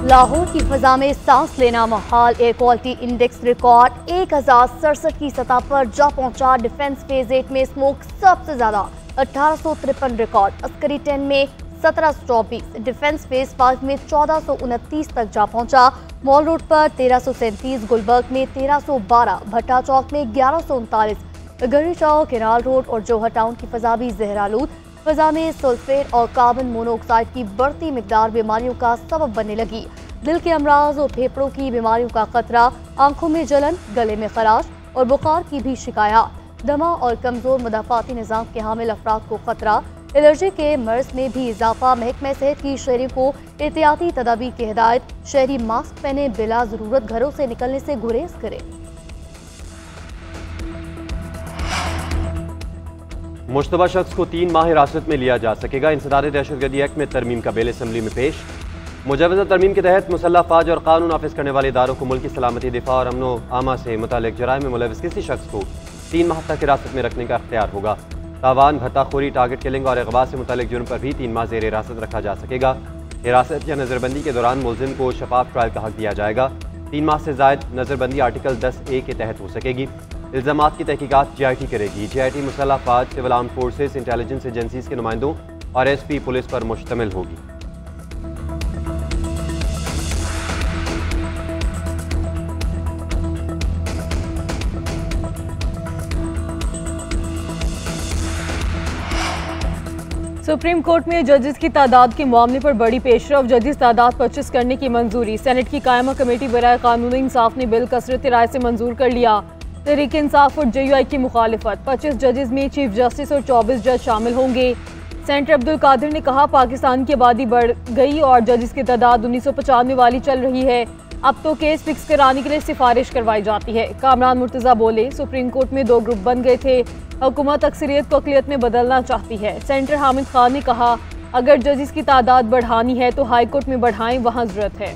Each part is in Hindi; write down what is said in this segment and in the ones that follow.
लाहौर की फजा में सांस लेना Mahal. Air quality index record 1067 की सतह पर जा पहुंचा। डिफेंस फेज 8 में स्मोक सबसे ज्यादा 1853 रिकॉर्ड। अस्करी 10 में 1724, डिफेंस फेज 5 में 1429 तक जा पहुंचा। मॉल रोड पर 1337, गुलबर्ग में 1312, भट्टा चौक में 1139, गढ़ी चौक, केनाल रोड और जौहर टाउन की फजा भी जहरालूद। फजा में सल्फेट और कार्बन मोनोऑक्साइड की बढ़ती मिकदार बीमारियों का सबब बनने लगी। दिल के अमराज और फेफड़ों की बीमारियों का खतरा, आंखों में जलन, गले में खराश और बुखार की भी शिकायत। दमा और कमजोर मुदाफाती निज़ाम के हामिल अफराद को खतरा। एलर्जी के मर्ज में भी इजाफा। महकमा सेहत की शहरी को एहतियाती तदाबीर की हिदायत। शहरी मास्क पहने, बिला जरूरत घरों से निकलने से गुरेज करें। मुश्तबा शख्स को 3 माह हिरासत में लिया जा सकेगा। इंसदाद दहशतगर्दी एक्ट में तरमीम का बिल असम्बली में पेश। मुजवज़ा तरमीम के तहत मुसल्लह फ़ौज और कानून नाफिज करने वाले इदारों को मुल्क की सलामती, दिफा और अमनो आमा से मुतालिक जराइम में मुलविस किसी शख्स को 3 माह तक हिरासत में रखने का अख्तियार होगा। तावान, भत्ताखोरी, टारगेट किलिंग और अगवा से मुतालिक जुर्म पर भी 3 माह ज़ेर हिरासत रखा जा सकेगा। हिरासत या नज़रबंदी के दौरान मुलजिम को शफाफ ट्रायल का हक दिया जाएगा। 3 माह से ज़ायद नज़रबंदी आर्टिकल 10A के तहत हो सकेगी। इल्ज़ामात की तहकीकात JIT करेगी। JIT मुसल्लह फ़ौज, civil arm forces, intelligence agencies के नुमाइंदों और SP पुलिस पर मुश्तमिल होगी। सुप्रीम कोर्ट में जजेस की तादाद के मामले पर बड़ी पेशरफ। जजेस तादाद 25 करने की मंजूरी। सेनेट की कायमा कमेटी बराए कानून इंसाफ ने बिल कसरत राय से मंजूर कर लिया। तहरीक इंसाफ और JUI की मुखालिफत। 25 जजेस में चीफ जस्टिस और 24 जज शामिल होंगे। सेनेटर अब्दुल कादिर ने कहा, पाकिस्तान की आबादी बढ़ गई और जजेस की तादाद 1995 वाली चल रही है। अब तो केस फिक्स कराने के लिए सिफारिश करवाई जाती है। कामरान मुर्तज़ा बोले, सुप्रीम कोर्ट में 2 ग्रुप बन गए थे। हुकूमत अक्सरियत को अक़लियत में बदलना चाहती है। सेनेटर हामिद खान ने कहा, अगर जजेस की तादाद बढ़ानी है तो हाई कोर्ट में बढ़ाएं, वहाँ ज़रूरत है।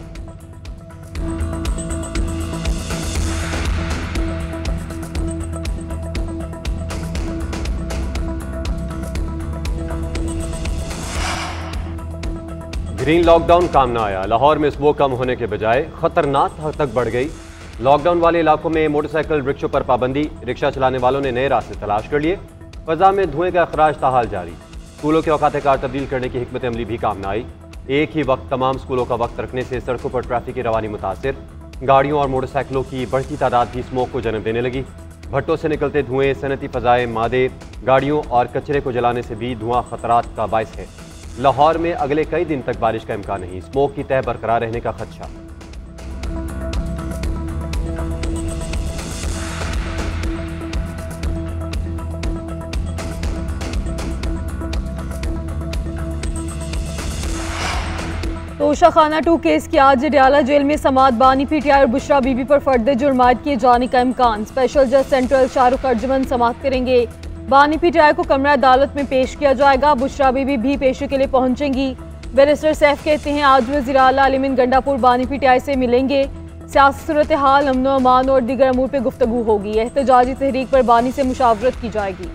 ग्रीन लॉकडाउन काम ना आया। लाहौर में स्मोक कम होने के बजाय खतरनाक हद तक बढ़ गई। लॉकडाउन वाले इलाकों में मोटरसाइकिल, रिक्शों पर पाबंदी। रिक्शा चलाने वालों ने नए रास्ते तलाश कर लिए। फजा में धुएं का अखराज ताहाल जारी। स्कूलों के औकात कार तब्दील करने की हिकमत अमली भी काम ना आई। एक ही वक्त तमाम स्कूलों का वक्त रखने से सड़कों पर ट्रैफिक की रवानी मुतासिर। गाड़ियों और मोटरसाइकिलों की बढ़ती तादाद भी स्मोक को जन्म देने लगी। भट्टों से निकलते धुएं, सनती फजाएं, मादे, गाड़ियों और कचरे को जलाने से भी धुआं खतरात का बायस है। लाहौर में अगले कई दिन तक बारिश का इम्कान नहीं। स्मोक की तह बरकरार रहने का खदशा। तोशा खाना 2 केस की आज डयाला जेल में समात। बानी PTI और बुशरा बीबी पर फर्द जुर्मात किए जाने का इम्कान। स्पेशल जज सेंट्रल शाहरुख अर्जुमन समात करेंगे। बानी PTI को कमरा अदालत में पेश किया जाएगा। बुशरा बीबी भी पेशी के लिए पहुंचेंगी। बैरिस्टर सैफ कहते हैं, आज वज़ीर आला अलीमिन गंडापुर बानी PTI से मिलेंगे। सियासी सूरत हाल, अमन अमान और दीगर अमूर पर गुफ्तगू होगी। एहतजाजी तहरीक पर बानी से मुशावरत की जाएगी।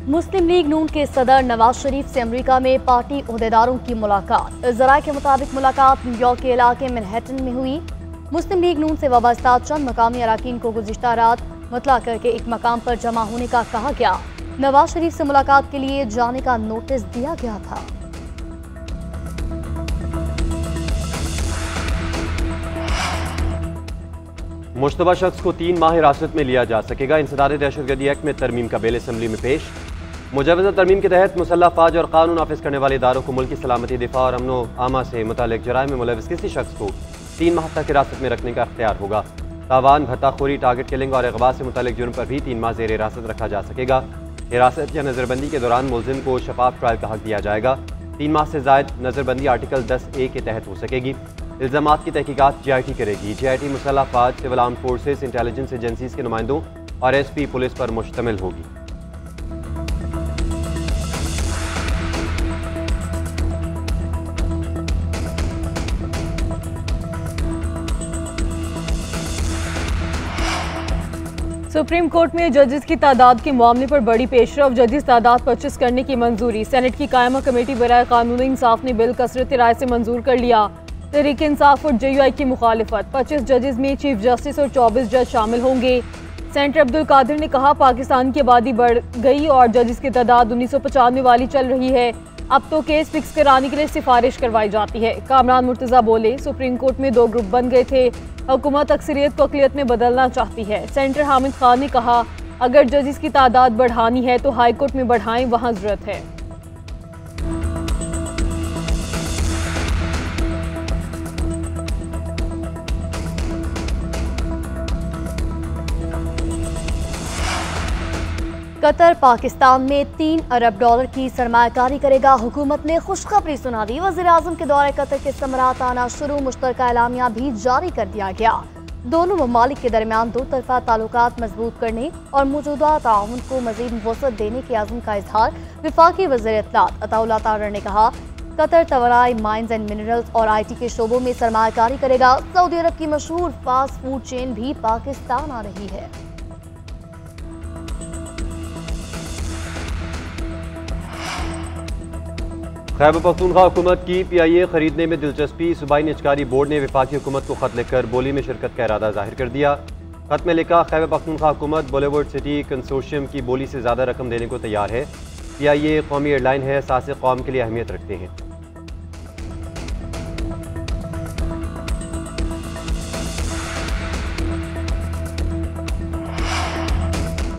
मुस्लिम लीग नून के सदर नवाज शरीफ से अमेरिका में पार्टी ओहदेदारों की मुलाकात। ज़राए के मुताबिक मुलाकात न्यूयॉर्क के इलाके मैनहट्टन में हुई। मुस्लिम लीग नून से वाबस्ता चंद मकामी अराकीन को गुज़िश्ता रात मुतला करके एक मकाम पर जमा होने का कहा गया। नवाज शरीफ से मुलाकात के लिए जाने का नोटिस दिया गया था। मुश्तबा शख्स को 3 माह हिरासत में लिया जा सकेगा। इंसदाद दहशतगर्दी एक्ट में तरमीम का बिल असम्बली में पेश। मुजवज़ा तरमीम के तहत मुसल्लह फ़ौज और कानून नाफिज करने वाले इदारों को मुल्क की सलामती, दिफा और अमनो आमा से मुतालिक जराइम में मुलविस किसी शख्स को 3 माह तक हिरासत में रखने का अख्तियार होगा। तावान, भत्ताखोरी, टारगेट किलिंग और अगवा से मुतालिक जुर्म पर भी 3 माह ज़ेर हिरासत रखा जा सकेगा। हिरासत या नज़रबंदी के दौरान मुलजिम को शफाफ ट्रायल का हक दिया जाएगा। 3 माह से ज़ायद नज़रबंदी आर्टिकल 10A के तहत हो सकेगी। इल्ज़ामात की तहकीकात JIT करेगी। JIT मुसल्लह फ़ौज, civil arm forces, intelligence agencies के नुमाइंदों और SP पुलिस पर मुश्तमिल होगी। सुप्रीम कोर्ट में जजेस की तादाद के मामले पर बड़ी पेशरफ, जजेस तादाद 25 करने की मंजूरी। सेनेट की कायमा कमेटी बराए कानून इंसाफ ने बिल कसरत राय से मंजूर कर लिया। तहरीक इंसाफ और JUI की मुखालिफत। 25 जजेस में चीफ जस्टिस और 24 जज शामिल होंगे। सेनेटर अब्दुल कादिर ने कहा, पाकिस्तान की आबादी बढ़ गई और जजेस की तादाद 1995 वाली चल रही है। अब तो केस फिक्स कराने के लिए सिफारिश करवाई जाती है। कामरान मुर्तज़ा बोले, सुप्रीम कोर्ट में 2 ग्रुप बन गए थे, हुकूमत अक्सरियत को अक़लियत में बदलना चाहती है। सेनेटर हामिद खान ने कहा, अगर जजेस की तादाद बढ़ानी है तो हाई कोर्ट में बढ़ाएं, वहाँ ज़रूरत है। कतर पाकिस्तान में $3 अरब की सरमायाकारी करेगा। हुकूमत ने खुशखबरी सुना दी। वज़ीर-ए-आज़म के दौरे कतर के समरात आना शुरू, मुश्तरका एलामिया भी जारी कर दिया गया। दोनों ममालिक के दरमियान 2 तरफा ताल्लुकात मजबूत करने और मौजूदा ताउन को मज़ीद वसअत देने के आज़म का इजहार वफाकी वज़ीर इत्तलात अताउल्लाह तारर ने कहा। कतर तवानाई, माइंस एंड मिनरल्स और IT के शोबों में सरमायाकारी करेगा। सऊदी अरब की मशहूर फास्ट फूड चेन भी पाकिस्तान आ रही है। खैबर पख्तूनख्वा हुकूमत की PIA खरीदने में दिलचस्पी। सूबाई निजकारी बोर्ड ने वफाकी हुकूमत को खत लिखकर बोली में शिरकत का इरादा जाहिर कर दिया। खत में लिखा, खैबर पख्तूनख्वा हुकूमत बॉलीवुड सिटी कंसोर्शियम की बोली से ज़्यादा रकम देने को तैयार है। PIA कौमी एयरलाइन है, सासे कौम के लिए अहमियत रखते हैं।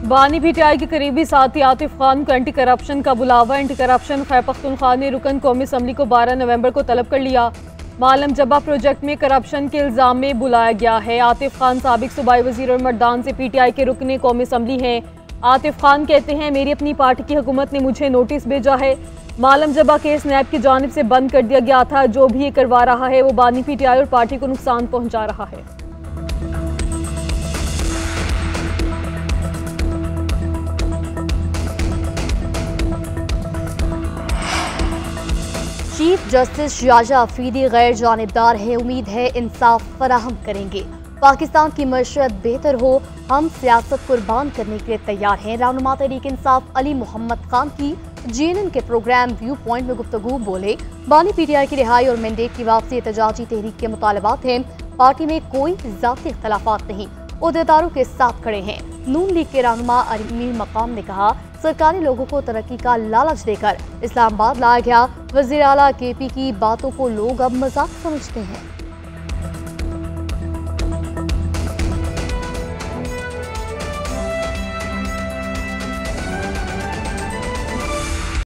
बानी PTI के करीबी साथी आतिफ खान को एंटी करप्शन का बुलावा। एंटी करप्शन खैबर पख्तूनख्वा ने रुकन कौमी असम्बली को 12 नवंबर को तलब कर लिया। मालम जब्बा प्रोजेक्ट में करप्शन के इल्जाम में बुलाया गया है। आतिफ खान साबिक सूबाई वजीर और मर्दान से PTI के रुकने कौमी असम्बली हैं। आतिफ खान कहते हैं, मेरी अपनी पार्टी की हुकूमत ने मुझे नोटिस भेजा है। मालम जब्बा केस नैब की जानिब से बंद कर दिया गया था। जो भी ये करवा रहा है वो बानी PTI और पार्टी को नुकसान पहुँचा रहा है। चीफ जस्टिस शाहजहां अफरीदी गैर जानिबदार है, उम्मीद है इंसाफ फराहम करेंगे। पाकिस्तान की मईशत बेहतर हो, हम सियासत कुर्बान करने के लिए तैयार हैं। रहनुमा तहरीक इंसाफ अली मोहम्मद खान की GNN के प्रोग्राम व्यू पॉइंट में गुफ्तगू बोले, बानी PTI की रिहाई और मैंडेट की वापसी एहतजाजी तहरीक के मुतालबात हैं। पार्टी में कोई ज़ाती इख्तलाफात नहीं, ओहदेदारों के साथ खड़े हैं। नून लीग के रहनुमा अमीर मकाम ने कहा, सरकारी लोगों को तरक्की का लालच देकर इस्लामाबाद लाया गया। वज़ीर आला KP की बातों को लोग अब मजाक समझते हैं।